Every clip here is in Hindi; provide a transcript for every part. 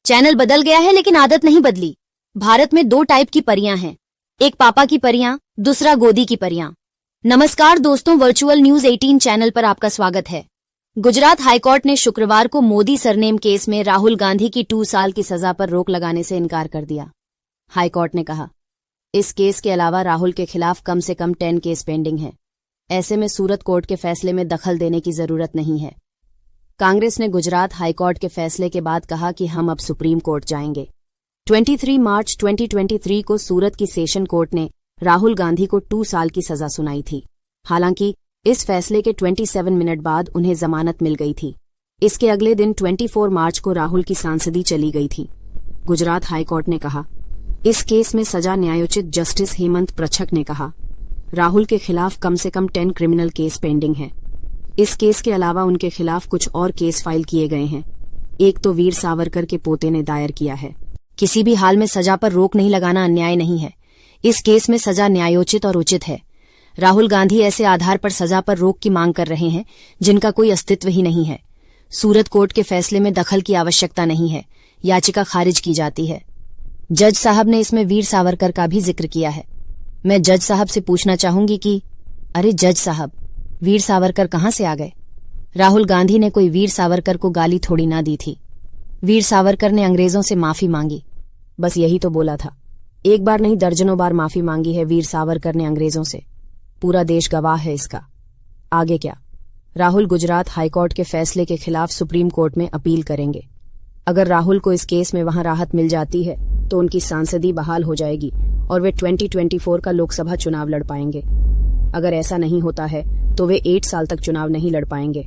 चैनल बदल गया है लेकिन आदत नहीं बदली। भारत में दो टाइप की परियां हैं, एक पापा की परियां, दूसरा गोदी की परियां। नमस्कार दोस्तों, वर्चुअल न्यूज 18 चैनल पर आपका स्वागत है। गुजरात हाईकोर्ट ने शुक्रवार को मोदी सरनेम केस में राहुल गांधी की 2 साल की सजा पर रोक लगाने से इनकार कर दिया। हाईकोर्ट ने कहा, इस केस के अलावा राहुल के खिलाफ कम से कम 10 केस पेंडिंग हैं। ऐसे में सूरत कोर्ट के फैसले में दखल देने की जरूरत नहीं है। कांग्रेस ने गुजरात हाईकोर्ट के फैसले के बाद कहा कि हम अब सुप्रीम कोर्ट जाएंगे। 23 मार्च 2023 को सूरत की सेशन कोर्ट ने राहुल गांधी को 2 साल की सजा सुनाई थी। हालांकि इस फैसले के 27 मिनट बाद उन्हें जमानत मिल गई थी। इसके अगले दिन 24 मार्च को राहुल की सांसदी चली गई थी। गुजरात हाईकोर्ट ने कहा, इस केस में सजा न्यायोचित जस्टिस हेमंत प्रछक ने कहा, राहुल के खिलाफ कम से कम 10 क्रिमिनल केस पेंडिंग हैं। इस केस के अलावा उनके खिलाफ कुछ और केस फाइल किए गए हैं। एक तो वीर सावरकर के पोते ने दायर किया है। किसी भी हाल में सजा पर रोक नहीं लगाना अन्याय नहीं है। इस केस में सजा न्यायोचित और उचित है। राहुल गांधी ऐसे आधार पर सजा पर रोक की मांग कर रहे हैं जिनका कोई अस्तित्व ही नहीं है। सूरत कोर्ट के फैसले में दखल की आवश्यकता नहीं है, याचिका खारिज की जाती है। जज साहब ने इसमें वीर सावरकर का भी जिक्र किया है। मैं जज साहब से पूछना चाहूंगी कि अरे जज साहब, वीर सावरकर कहां से आ गए? राहुल गांधी ने कोई वीर सावरकर को गाली थोड़ी ना दी थी। वीर सावरकर ने अंग्रेजों से माफी मांगी, बस यही तो बोला था। एक बार नहीं दर्जनों बार माफी मांगी है वीर सावरकर ने अंग्रेजों से। पूरा देश गवाह है इसका। आगे क्या? राहुल गुजरात हाईकोर्ट के फैसले के खिलाफ सुप्रीम कोर्ट में अपील करेंगे। अगर राहुल को इस केस में वहां राहत मिल जाती है तो उनकी सांसदी बहाल हो जाएगी और वे 2024 का लोकसभा चुनाव लड़ पाएंगे। अगर ऐसा नहीं होता है तो वे 8 साल तक चुनाव नहीं लड़ पाएंगे।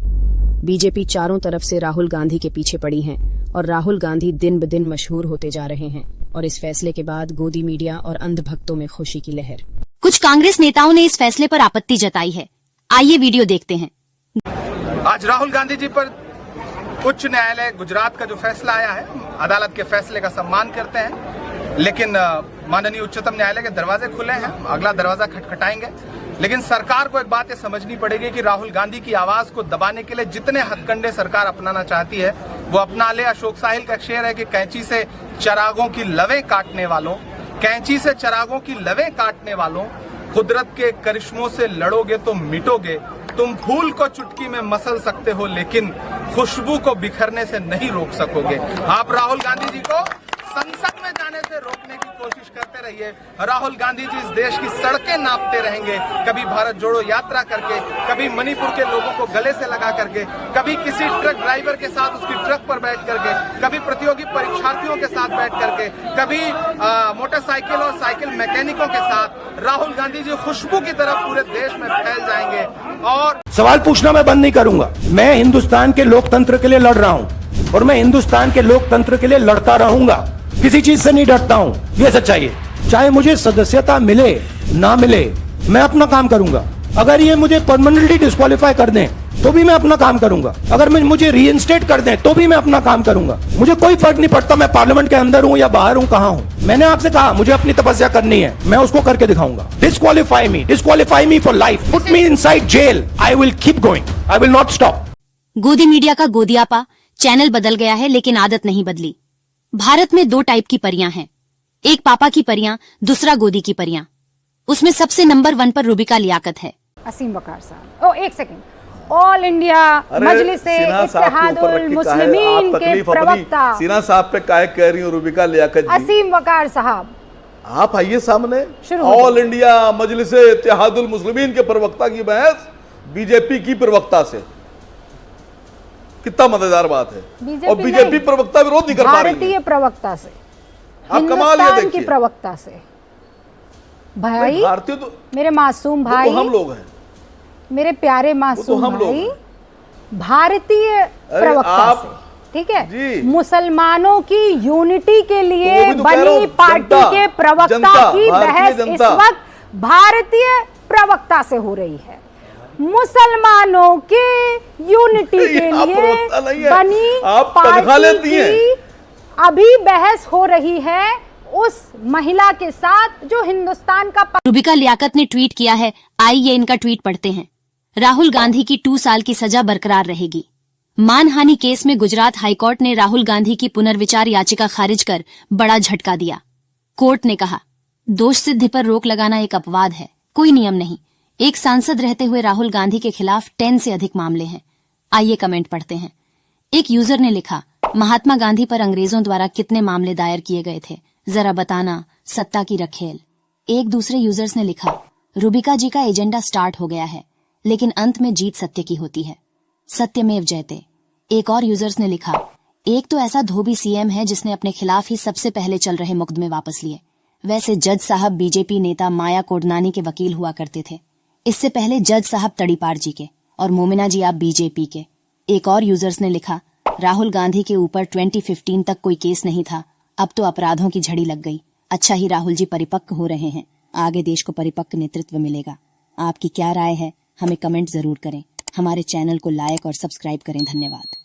बीजेपी चारों तरफ से राहुल गांधी के पीछे पड़ी है और राहुल गांधी दिन ब दिन मशहूर होते जा रहे हैं और इस फैसले के बाद गोदी मीडिया और अंधभक्तों में खुशी की लहर। कुछ कांग्रेस नेताओं ने इस फैसले पर आपत्ति जताई है। आइए वीडियो देखते हैं। आज राहुल गांधी जी पर उच्च न्यायालय गुजरात का जो फैसला आया है, अदालत के फैसले का सम्मान करते हैं, लेकिन माननीय उच्चतम न्यायालय के दरवाजे खुले हैं, अगला दरवाजा खटखटाएंगे। लेकिन सरकार को एक बात ये समझनी पड़ेगी कि राहुल गांधी की आवाज को दबाने के लिए जितने हथकंडे सरकार अपनाना चाहती है वो अपना ले। अशोक साहिल का एक शेर है कि कैंची से चिरागों की लवें काटने वालों, कैंची से चिरागों की लवें काटने वालों, कुदरत के करिश्मों से लड़ोगे तो मिटोगे। तुम फूल को चुटकी में मसल सकते हो लेकिन खुशबू को बिखरने से नहीं रोक सकोगे। आप राहुल गांधी जी को संसद में जाने से रोकने की कोशिश करते रहिए। राहुल गांधी जी इस देश की सड़कें नापते रहेंगे, कभी भारत जोड़ो यात्रा करके, कभी मणिपुर के लोगों को गले से लगा करके, कभी किसी ट्रक ड्राइवर के साथ उसकी ट्रक पर बैठ करके, कभी प्रतियोगी परीक्षार्थियों के साथ बैठ करके, कभी मोटरसाइकिल और साइकिल मैकेनिकों के साथ राहुल गांधी जी खुशबू की तरफ पूरे देश में फैल जाएंगे। और सवाल पूछना मैं बंद नहीं करूंगा। मैं हिंदुस्तान के लोकतंत्र के लिए लड़ रहा हूं और मैं हिंदुस्तान के लोकतंत्र के लिए लड़ता रहूंगा। किसी चीज से नहीं डरता हूं, ये सच्चाई है। चाहे मुझे सदस्यता मिले ना मिले, मैं अपना काम करूंगा। अगर ये मुझे परमानेंटली डिस्क्वालीफाई कर दें तो भी मैं अपना काम करूंगा। अगर मुझे रीइंस्टेट कर दें तो भी मैं अपना काम करूंगा। मुझे कोई फर्क नहीं पड़ता मैं पार्लियामेंट के अंदर हूं या बाहर हूं, कहां हूं। मैंने आपसे कहा मुझे अपनी तपस्या करनी है, मैं उसको करके दिखाऊंगा। Disqualify me for life, put me inside jail, I will keep going, I will not stop. गोदी मीडिया का गोदियापा। चैनल बदल गया है लेकिन आदत नहीं बदली। भारत में दो टाइप की परियां हैं, एक पापा की परियां, दूसरा गोदी की परियां। उसमें सबसे नंबर 1 पर रुबिका लियाकत है। असीम वकार साहब, एक सेकंड, ऑल इंडिया मजलिस इत्तेहादुल मुस्लिमीन के प्रवक्ता सिन्हा साहब पे काहे कह रही हूँ रुबिका लियाकत जी? असीम वकार साहब, आप आइए सामने। ऑल इंडिया मजलिस इत्तेहादुल मुस्लिमीन के प्रवक्ता की बहस बीजेपी की प्रवक्ता से, कितना मजेदार बात है। और बीजेपी प्रवक्ता विरोध नहीं कर पा रही है। भारतीय प्रवक्ता से, आप कमाल ये देखिए, की प्रवक्ता से। भाई भारतीय तो मेरे मासूम भाई, तो हम लोग हैं, मेरे प्यारे मासूम हम लोग भाई, भारतीय प्रवक्ता से, ठीक है, मुसलमानों की यूनिटी के लिए बनी पार्टी के प्रवक्ता की बहस इस वक्त भारतीय प्रवक्ता से हो रही है। मुसलमानों के यूनिटी के लिए बनी पार्टी की अभी बहस हो रही है उस महिला के साथ जो हिंदुस्तान का। रुबिका लियाकत ने ट्वीट किया है, आइए इनका ट्वीट पढ़ते हैं। राहुल गांधी की 2 साल की सजा बरकरार रहेगी। मानहानि केस में गुजरात हाईकोर्ट ने राहुल गांधी की पुनर्विचार याचिका खारिज कर बड़ा झटका दिया। कोर्ट ने कहा, दोष सिद्धि पर रोक लगाना एक अपवाद है, कोई नियम नहीं। एक सांसद रहते हुए राहुल गांधी के खिलाफ 10 से अधिक मामले हैं। आइए कमेंट पढ़ते हैं। एक यूजर ने लिखा, महात्मा गांधी पर अंग्रेजों द्वारा कितने मामले दायर किए गए थे, जरा बताना, सत्ता की रखेल। एक दूसरे यूजर्स ने लिखा, रूबिका जी का एजेंडा स्टार्ट हो गया है, लेकिन अंत में जीत सत्य की होती है, सत्यमेव जयते। एक और यूजर्स ने लिखा, एक तो ऐसा धोबी सीएम है जिसने अपने खिलाफ ही सबसे पहले चल रहे मुकदमे वापस लिए। वैसे जज साहब बीजेपी नेता माया कोडनानी के वकील हुआ करते थे। इससे पहले जज साहब तड़ीपार जी के और मोमिना जी आप बीजेपी के। एक और यूजर्स ने लिखा, राहुल गांधी के ऊपर 2015 तक कोई केस नहीं था, अब तो अपराधों की झड़ी लग गई। अच्छा ही राहुल जी परिपक्व हो रहे हैं, आगे देश को परिपक्व नेतृत्व मिलेगा। आपकी क्या राय है, हमें कमेंट जरूर करें। हमारे चैनल को लाइक और सब्सक्राइब करें। धन्यवाद।